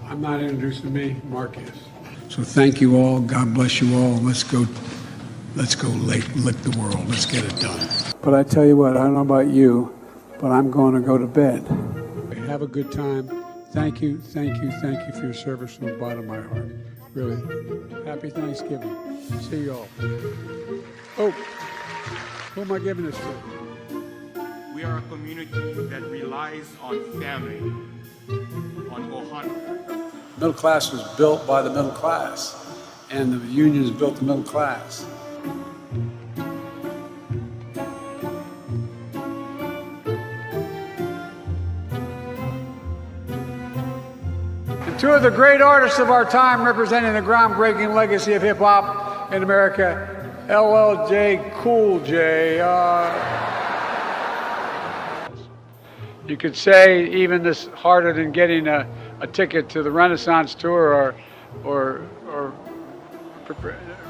I'm not introducing me, Mark is. So thank you all. God bless you all. Let's go lick the world. Let's get it done. But I tell you what, I don't know about you, but I'm going to go to bed. Have a good time. Thank you for your service from the bottom of my heart. Really. Happy Thanksgiving. See you all. Oh, who am I giving this to? We are a community that relies on family, on Ohana. Middle class was built by the middle class, and the unions built the middle class. And two of the great artists of our time representing the groundbreaking legacy of hip-hop in America, LL Cool J. You could say even this harder than getting a ticket to the Renaissance tour or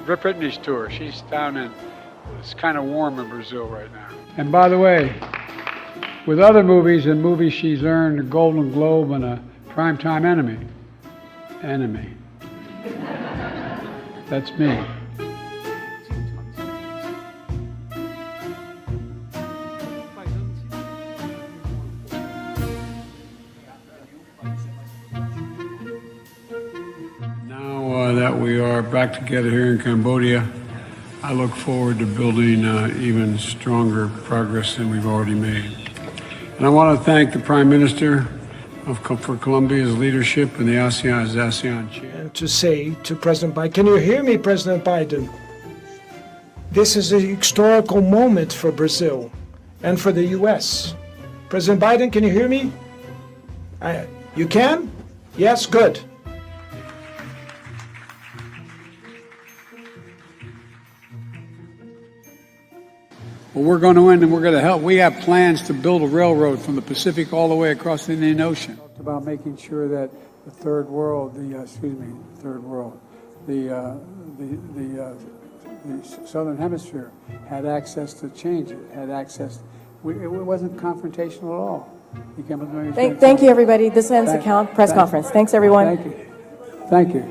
Britney's tour. She's down in, it's kind of warm in Brazil right now. And by the way, with other movies and movies she's earned a Golden Globe and a Primetime Emmy. That's me. Now that we are back together here in Cambodia, I look forward to building even stronger progress than we've already made. And I want to thank the Prime Minister for Colombia's leadership in the ASEAN chair. And to say to President Biden, can you hear me, President Biden? This is a historical moment for Brazil and for the U.S. President Biden, can you hear me? You can? Yes, good. Well, we're going to win and we're going to help. We have plans to build a railroad from the Pacific all the way across the Indian Ocean. It's about making sure that the Southern Hemisphere had access to change it, had access. It wasn't confrontational at all. Thank you, everybody. This ends the press conference. Thanks, everyone. Thank you. Thank you.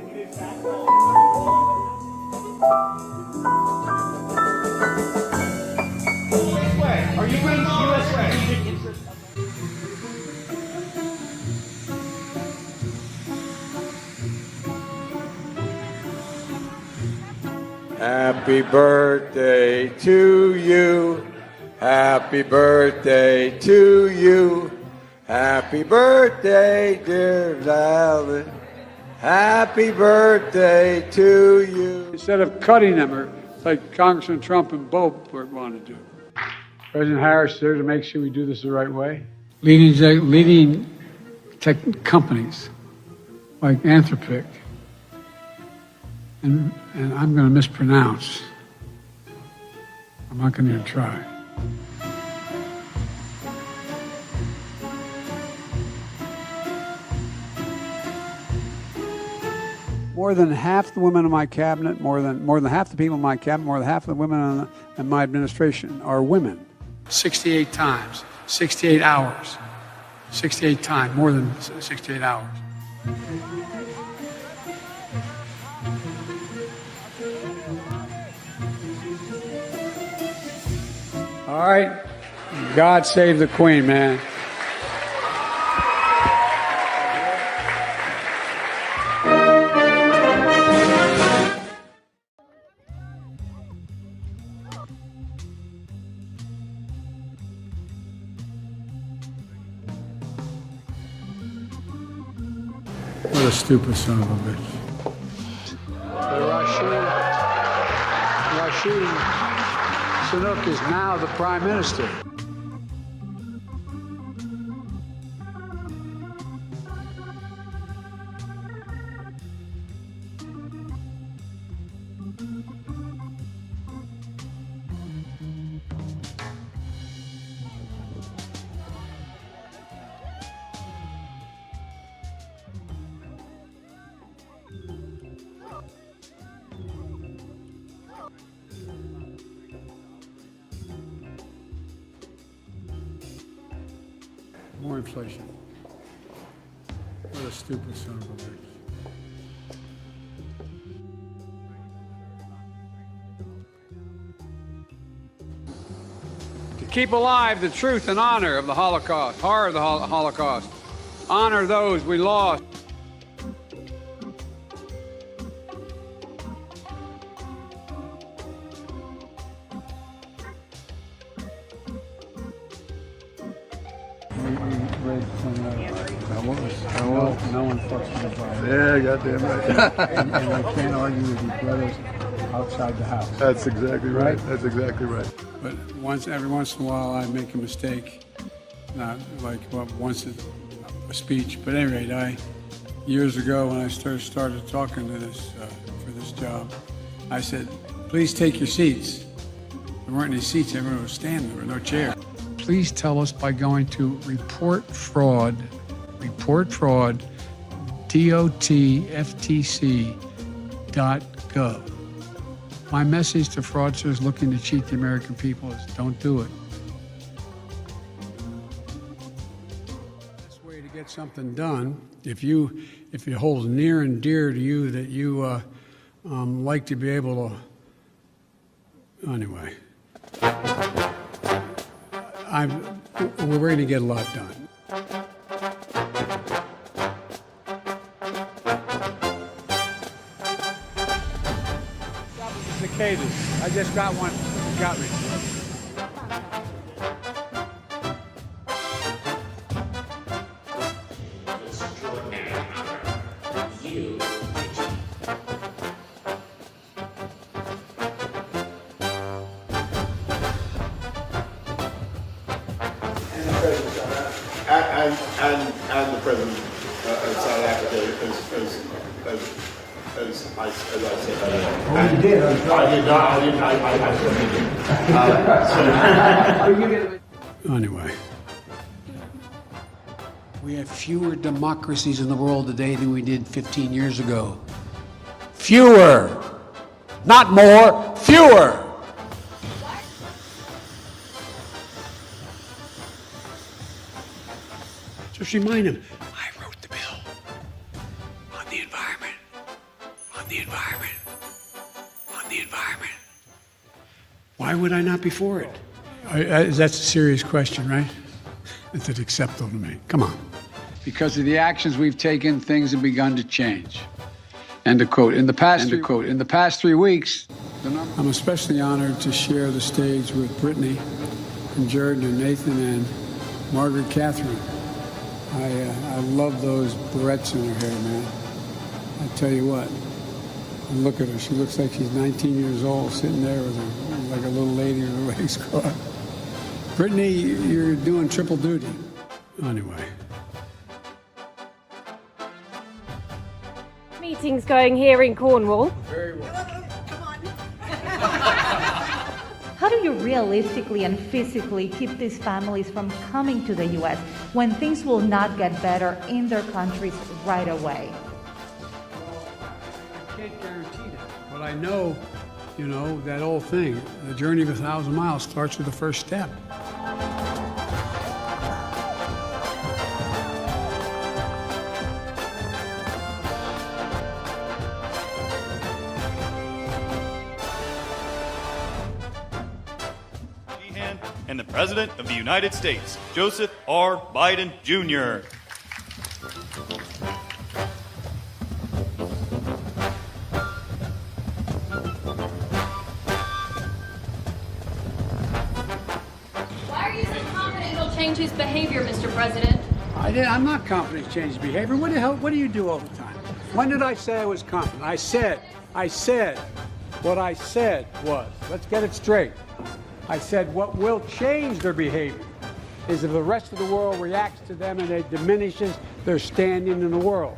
Are you ready? U.S. way. Happy birthday to you. Happy birthday to you. Happy birthday, dear Alan. Happy birthday to you. Instead of cutting them, or like Congressman Trump and Bo want to do. President Harris is there to make sure we do this the right way. Leading tech companies like Anthropic, and I'm going to mispronounce. I'm not going to even try. More than half the women in my cabinet, more than half the people in my cabinet, more than half of the women in my administration are women. 68 times, 68 hours, 68 times, more than 68 hours. All right, God save the Queen, man. What a stupid son of a bitch. Rashid Sunak is now the Prime Minister. More inflation. What a stupid son of a bitch. To keep alive the truth and honor of the Holocaust, horror of the Holocaust, honor those we lost. No one fucks with the Bible. Yeah, goddamn right. And I can't argue with your brothers outside the house. That's exactly right. That's exactly right. But every once in a while, I make a mistake. Not like once a speech, but at any rate, years ago when I started talking to this for this job, I said, "Please take your seats." There weren't any seats; everyone was standing. There were no chairs. Please tell us by going to report fraud, dotftc.gov. My message to fraudsters looking to cheat the American people is don't do it. Best way to get something done, if it holds near and dear to you that you like to be able to, anyway. We're going to get a lot done. Cicadas. I just got one. Got me. And the president of South Africa, as I said. Oh, you did? I did not. I certainly did. Anyway, we have fewer democracies in the world today than we did 15 years ago. Fewer, not more, fewer. Just remind him, I wrote the bill on the environment, on the environment, on the environment. Why would I not be for it? That's a serious question, right? Is it acceptable to me? Come on. Because of the actions we've taken, things have begun to change. End of quote. In the past 3 weeks, I'm especially honored to share the stage with Brittany and Jordan and Nathan and Margaret Catherine. I love those barrettes in her hair, man. I tell you what, look at her. She looks like she's 19 years old, sitting there with her, like a little lady with her legs crossed. Brittany, you're doing triple duty. Anyway. Meetings going here in Cornwall. Very well. How do you realistically and physically keep these families from coming to the U.S. when things will not get better in their countries right away? I can't guarantee that, but I know, that old thing, the journey of 1,000 miles starts with the first step. And the President of the United States, Joseph R. Biden, Jr. Why are you so confident he'll change his behavior, Mr. President? I'm not confident he's changed behavior. What do you do all the time? When did I say I was confident? I said, what I said was, let's get it straight. I said what will change their behavior is if the rest of the world reacts to them and it diminishes their standing in the world.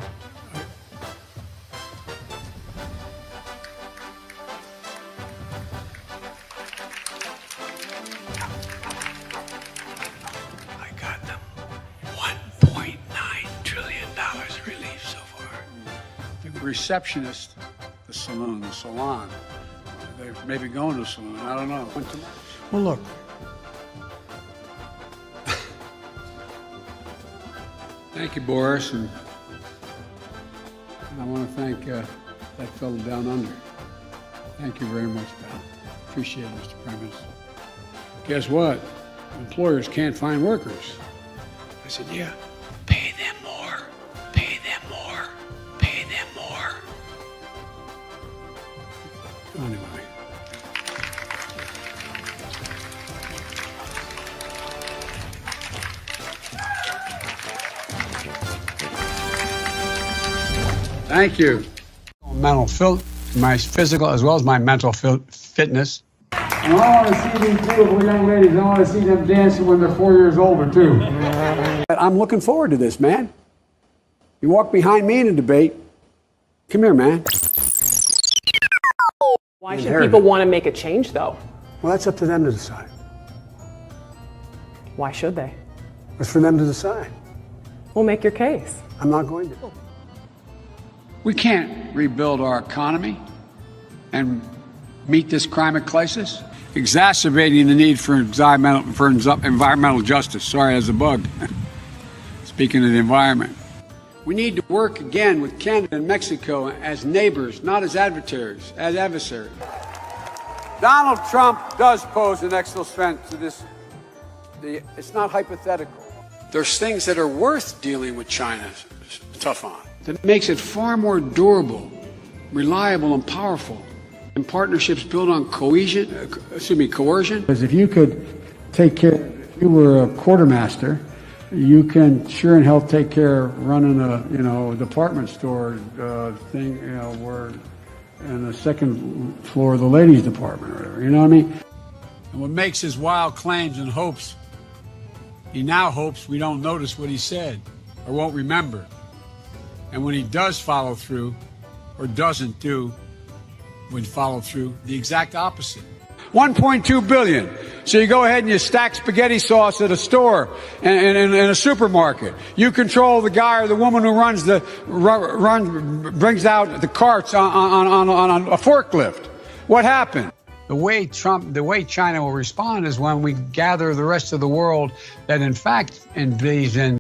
I got them $1.9 trillion relief so far. The receptionist, the salon, they may be going to a salon, I don't know. Well, look. Thank you, Boris, and And I want to thank that fellow down under. Thank you very much, pal. Appreciate it, Mr. Prime Minister. Guess what? Employers can't find workers. I said, yeah, pay them more. Pay them more. Pay them more. Anyway. Thank you. My physical as well as my mental fitness. And I want to see these beautiful young ladies. I want to see them dancing when they're 4 years older, too. I'm looking forward to this, man. You walk behind me in a debate. Come here, man. Why should people want to make a change, though? Well, that's up to them to decide. Why should they? It's for them to decide. Well, make your case. I'm not going to. We can't rebuild our economy and meet this climate crisis, exacerbating the need for environmental justice. Sorry, as a bug. Speaking of the environment. We need to work again with Canada and Mexico as neighbors, not as adversaries. Donald Trump does pose an extra threat to this. It's not hypothetical. There's things that are worth dealing with China tough on. That makes it far more durable, reliable, and powerful. And partnerships built on coercion. Because if you could take care, if you were a quartermaster, you can sure in hell take care of running a department store thing, where in the second floor of the ladies' department or whatever. You know what I mean? And what makes his wild claims and hopes, he now hopes we don't notice what he said or won't remember. And when he does follow through, or doesn't do, when follow through, the exact opposite. 1.2 billion. So you go ahead and you stack spaghetti sauce at a store and in a supermarket. You control the guy or the woman who brings out the carts on a forklift. What happened? The way China will respond is when we gather the rest of the world that in fact envision